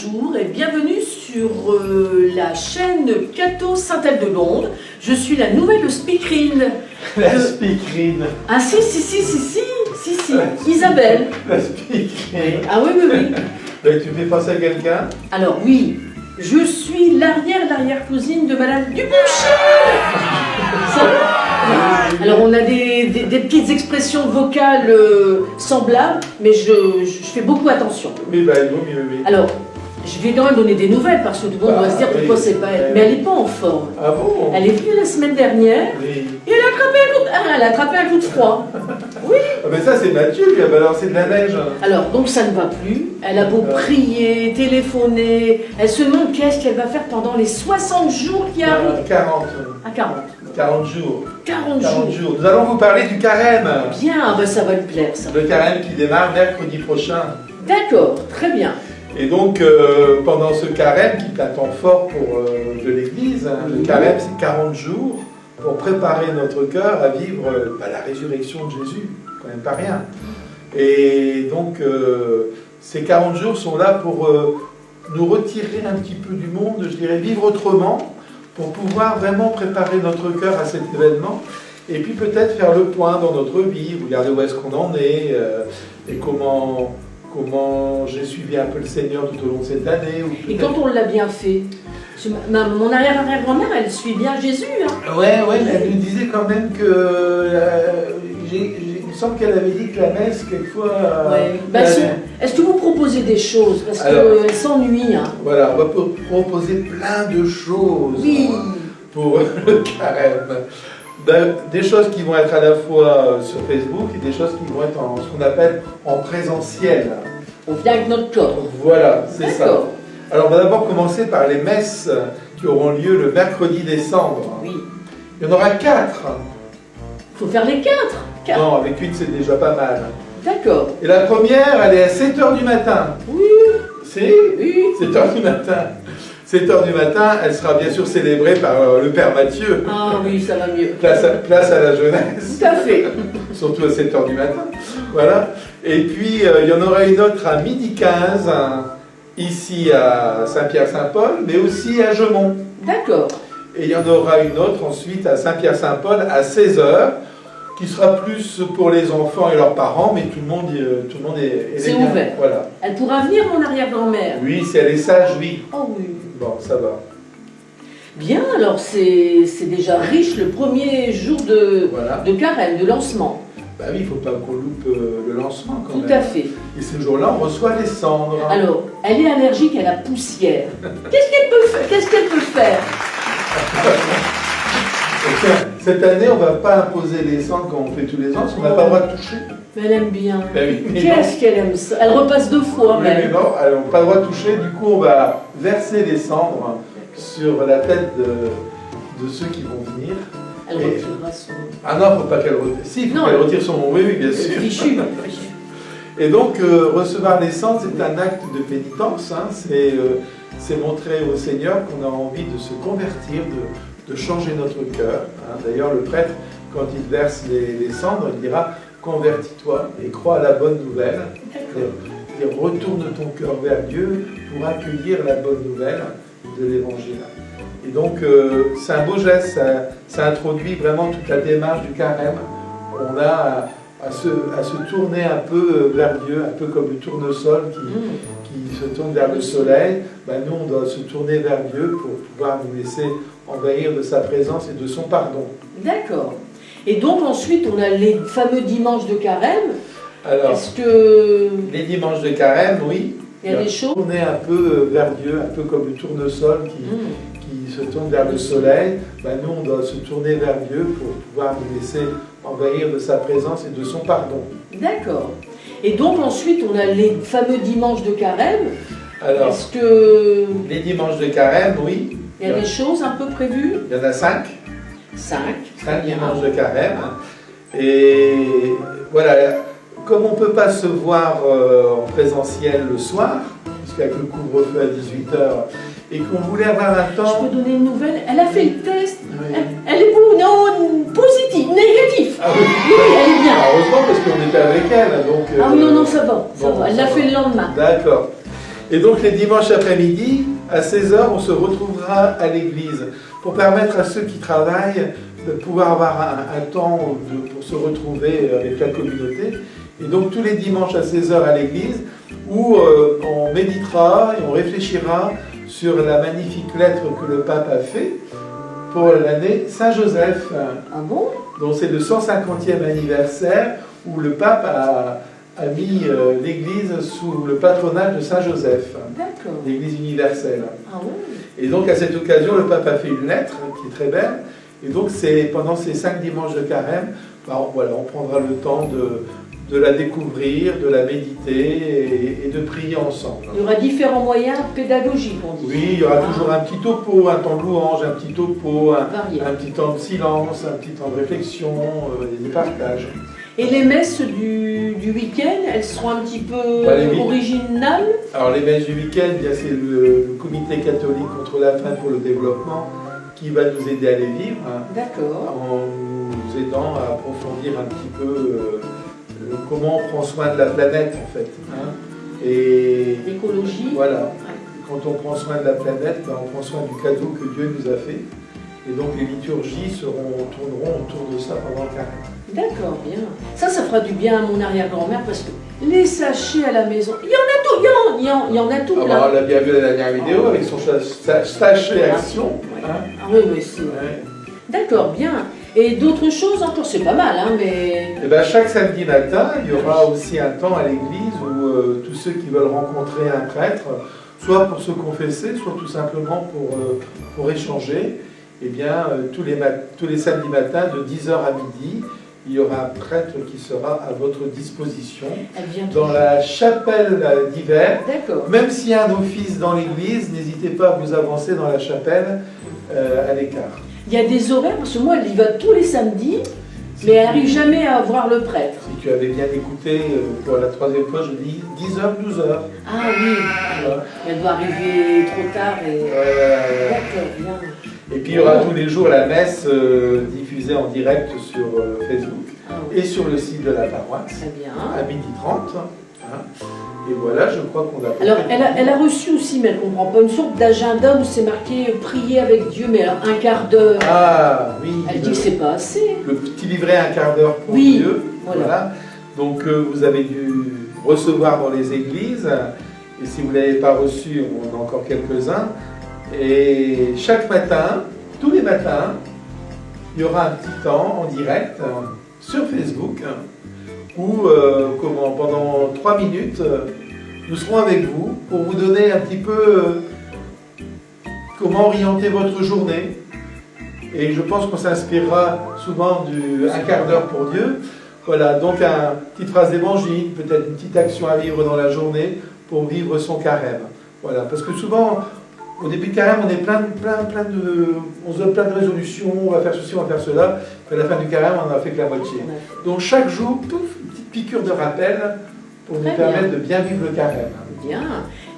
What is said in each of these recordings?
bonjour et bienvenue sur la chaîne Cato Saint-Ève de Londres. Je suis la nouvelle speakerine. La speakerine. Ah si, Isabelle. La speakerine. Ah oui. Donc, tu me fais penser à quelqu'un? Alors oui, je suis l'arrière-cousine de Madame Duboucher. Ça va? Alors on a des petites expressions vocales semblables, mais je fais beaucoup attention. Oui, bah il vaut mieux, oui. Alors, je vais quand même donner des nouvelles parce que tout le monde doit se dire pourquoi c'est pas elle. Mais elle n'est pas en forme. Ah bon? Elle est venue la semaine dernière Oui. et elle a attrapé un coup de froid. Oui. Ah mais ça c'est Mathieu, lui a balancé de la neige. Alors, donc ça ne va plus. Elle a beau prier, téléphoner. Elle se demande qu'est-ce qu'elle va faire pendant les 60 jours qui arrivent. 40. À 40. 40 jours. 40 jours. Nous allons vous parler du carême. Bien, ben ça va lui plaire ça. Le carême qui démarre mercredi prochain. D'accord, très bien. Et donc, pendant ce carême, qui est un temps fort pour de l'Église, hein, le carême, c'est 40 jours pour préparer notre cœur à vivre la résurrection de Jésus, quand même pas rien. Et donc, ces 40 jours sont là pour nous retirer un petit peu du monde, je dirais, vivre autrement, pour pouvoir vraiment préparer notre cœur à cet événement, et puis peut-être faire le point dans notre vie, regarder où est-ce qu'on en est, et comment j'ai suivi un peu le Seigneur tout au long de cette année. Et quand on l'a bien fait, mon arrière-grand-mère, elle suit bien Jésus. Hein. Ouais, mais elle nous disait quand même que... il me semble qu'elle avait dit que la messe, quelquefois... Est-ce que vous proposez des choses? Parce qu'elle s'ennuie. Hein. Voilà, on va proposer plein de choses pour le carême. Des choses qui vont être à la fois sur Facebook et des choses qui vont être en ce qu'on appelle en présentiel. On vient avec notre corps. Voilà, c'est ça. Alors on va d'abord commencer par les messes qui auront lieu le mercredi décembre. Oui. Il y en aura 4. Il faut faire les 4. Non, avec une c'est déjà pas mal. D'accord. Et la première, elle est à 7h du matin. Oui. C'est 7h du matin. 7h du matin, elle sera bien sûr célébrée par le Père Mathieu. Ah oui, ça va mieux. Place à la jeunesse. Tout à fait. Surtout à 7h du matin. Voilà. Et puis, il y en aura une autre à 12h15, ici à Saint-Pierre-Saint-Paul, mais aussi à Gemont. D'accord. Et il y en aura une autre ensuite à Saint-Pierre-Saint-Paul à 16h, qui sera plus pour les enfants et leurs parents, mais tout le monde est c'est bien. ouvert. Voilà. Elle pourra venir, mon arrière-grand-mère. Oui, si elle est sage, oui. Oh oui. Bon, ça va. Bien, alors c'est déjà riche le premier jour de carême, de lancement. Bah oui, il ne faut pas qu'on loupe le lancement quand même. Tout à fait. Et ce jour-là, on reçoit les cendres. Alors, elle est allergique à la poussière. Qu'est-ce qu'elle peut faire? Cette année, on ne va pas imposer les cendres comme on fait tous les ans, parce qu'on n'a pas le droit de toucher. Mais elle aime bien. Ben oui, qu'est-ce qu'elle aime ça? Elle repasse 2 fois même. Mais non, elle n'a pas le droit de toucher, du coup on va verser les cendres sur la tête de ceux qui vont venir. Elle retirera son... Ah non, il ne faut pas qu'elle retire. Si, il faut qu'elle retire son nom, oui, bien sûr. Fichu. Et donc, recevoir les cendres, c'est un acte de pénitence, hein. C'est montrer au Seigneur qu'on a envie de se convertir, de changer notre cœur. Hein. D'ailleurs, le prêtre, quand il verse les cendres, il dira « Convertis-toi et crois à la bonne nouvelle ». C'est-à-dire, retourne ton cœur vers Dieu pour accueillir la bonne nouvelle de l'Évangile. Et donc, c'est un beau geste, ça introduit vraiment toute la démarche du carême. On a à se tourner un peu vers Dieu, un peu comme le tournesol qui se tourne vers le soleil. Ben, nous, on doit se tourner vers Dieu pour pouvoir nous laisser envahir de sa présence et de son pardon. D'accord. Et donc ensuite, on a les fameux dimanches de carême. Alors, est-ce que... les dimanches de carême, oui. Il y a des choses. Tourner un peu vers Dieu, un peu comme le tournesol qui se tourne vers le soleil. Ben, nous, on doit se tourner vers Dieu pour pouvoir nous laisser envahir de sa présence et de son pardon. D'accord. Et donc ensuite, on a les fameux dimanches de carême. Alors, est-ce que... les dimanches de carême, oui. Il y a des choses un peu prévues? Il y en a 5. 5 dimanches de carême. Et voilà, comme on ne peut pas se voir en présentiel le soir, parce qu'avec le couvre-feu à 18h, et qu'on voulait avoir un temps... Je peux donner une nouvelle? Elle a fait le test. Oui. Elle est positive, négative. Ah oui, elle est bien. Heureusement parce qu'on était avec elle. Donc, ah oui, non, ça va. Bon, elle l'a fait le lendemain. D'accord. Et donc les dimanches après-midi, à 16 h, on se retrouvera à l'église pour permettre à ceux qui travaillent de pouvoir avoir un temps pour se retrouver avec la communauté. Et donc tous les dimanches à 16 h à l'église, où on méditera et on réfléchira sur la magnifique lettre que le pape a fait pour l'année Saint-Joseph. Ah bon? Donc c'est le 150e anniversaire où le pape a mis l'église sous le patronage de Saint-Joseph, l'église universelle. Ah oui. Et donc à cette occasion, le pape a fait une lettre qui est très belle. Et donc c'est pendant ces 5 dimanches de carême, voilà, on prendra le temps de la découvrir, de la méditer et de prier ensemble. Il y aura différents moyens pédagogiques, on dit. Oui, il y aura toujours un petit topo, un temps de louange, un petit topo, Varié. un petit temps de silence, un petit temps de réflexion, et de partage. Et les messes du week-end, elles seront un petit peu les originales? Alors les messes du week-end, c'est le Comité catholique contre la faim pour le développement qui va nous aider à les vivre. D'accord. En nous aidant à approfondir un petit peu comment on prend soin de la planète en fait. Et l'écologie. Voilà. Quand on prend soin de la planète, on prend soin du cadeau que Dieu nous a fait. Et donc les liturgies tourneront autour de ça pendant le carême. D'accord, bien. Ça fera du bien à mon arrière-grand-mère parce que les sachets à la maison, il y en a tout, il y en a tout là. On l'a bien vu la dernière vidéo avec son sachet action. Ouais. Ah oui, c'est... Ouais. D'accord, bien. Et d'autres choses encore, c'est pas mal, mais... Et ben, chaque samedi matin, il y aura aussi un temps à l'église où tous ceux qui veulent rencontrer un prêtre, soit pour se confesser, soit tout simplement pour échanger, eh bien, tous les samedis matins, de 10 h à midi, il y aura un prêtre qui sera à votre disposition dans la chapelle d'hiver. D'accord. Même s'il y a un office dans l'église, n'hésitez pas à vous avancer dans la chapelle à l'écart. Il y a des horaires, parce que moi, elle y va tous les samedis, mais elle n'arrive jamais à voir le prêtre. Si tu avais bien écouté, pour la 3e fois, je dis 10 h, 12 h. Ah oui, voilà. Elle doit arriver trop tard et... D'accord, bien. Et puis il y aura tous les jours la messe diffusée en direct sur Facebook et sur le site de la paroisse. Très bien. À 12h30. Et voilà, je crois qu'on a... Alors, elle a reçu aussi, mais elle ne comprend pas, une sorte d'agenda où c'est marqué « Prier avec Dieu », mais alors un quart d'heure. Ah, oui. Elle dit que c'est pas assez. Le petit livret un quart d'heure pour Dieu. Voilà. Donc, vous avez dû recevoir dans les églises. Et si vous ne l'avez pas reçu, on a encore quelques-uns. Et chaque matin, tous les matins, il y aura un petit temps en direct sur Facebook où pendant 3 minutes, nous serons avec vous pour vous donner un petit peu comment orienter votre journée. Et je pense qu'on s'inspirera souvent du un quart d'heure pour Dieu. Voilà, donc une petite phrase d'évangile, peut-être une petite action à vivre dans la journée pour vivre son carême. Voilà, parce que souvent, au début de carême, on est on se donne plein de résolutions, on va faire ceci, on va faire cela. Puis à la fin du carême, on n'en a fait que la moitié. Donc chaque jour, pouf, une petite piqûre de rappel pour nous permettre de bien vivre le carême. Bien.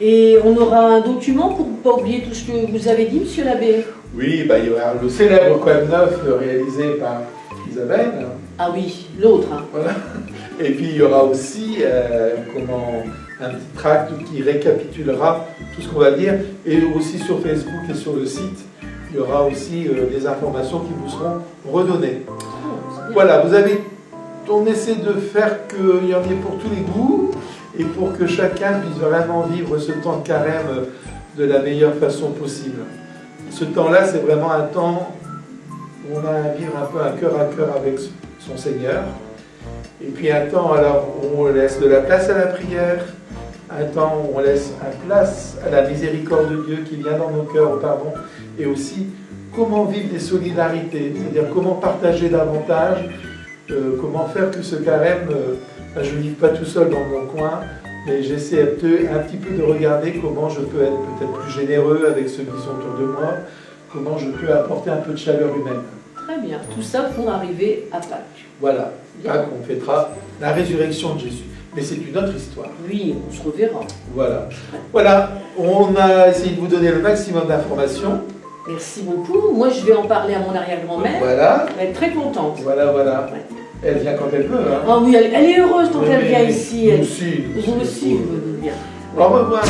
Et on aura un document pour ne pas oublier tout ce que vous avez dit, monsieur l'abbé? Oui, il y aura le célèbre Coëm Neuf réalisé par Isabelle. Ah oui, l'autre. Voilà. Et puis il y aura aussi un petit tract qui récapitulera tout ce qu'on va dire. Et aussi sur Facebook et sur le site, il y aura aussi des informations qui vous seront redonnées. Voilà, on essaie de faire qu'il y en ait pour tous les goûts et pour que chacun puisse vraiment vivre ce temps de carême de la meilleure façon possible. Ce temps-là, c'est vraiment un temps où on a à vivre un peu un cœur à cœur avec son Seigneur. Et puis un temps où on laisse de la place à la prière, un temps où on laisse une place à la miséricorde de Dieu qui vient dans nos cœurs au pardon, et aussi comment vivre des solidarités, c'est-à-dire comment partager davantage, comment faire que ce carême, je ne vive pas tout seul dans mon coin, mais j'essaie un petit peu de regarder comment je peux être peut-être plus généreux avec ceux qui sont autour de moi, comment je peux apporter un peu de chaleur humaine. Très bien, tout ça pour arriver à Pâques. Voilà, Pâques, on fêtera la résurrection de Jésus. Mais c'est une autre histoire. Oui, on se reverra. Voilà. Voilà, on a essayé de vous donner le maximum d'informations. Merci beaucoup. Moi, je vais en parler à mon arrière-grand-mère. Voilà. Elle va être très contente. Voilà. Ouais. Elle vient quand elle veut. Hein. Ah oui, elle est heureuse quand elle vient ici. Nous aussi. Vous aussi, vous venez bien. Au revoir.